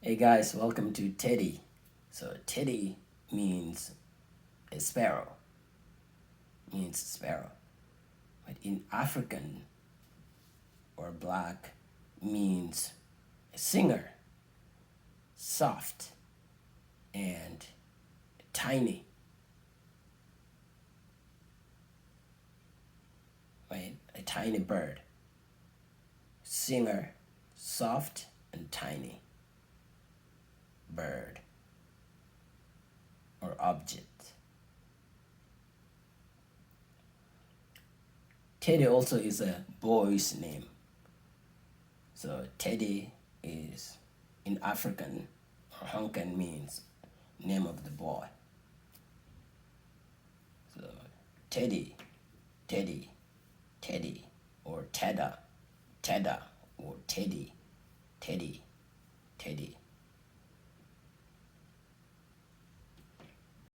Hey guys, welcome to Teddy. So Teddy means a sparrow. Means sparrow. But in African or black means a singer, soft and tiny. Right? A tiny bird. Singer, soft and tiny. Bird or object. Teddy also is a boy's name. So Teddy is in African or Honkan means name of the boy. So Teddy, Teddy, Teddy, or Tedda, Tedda, or Teddy, Teddy, Teddy.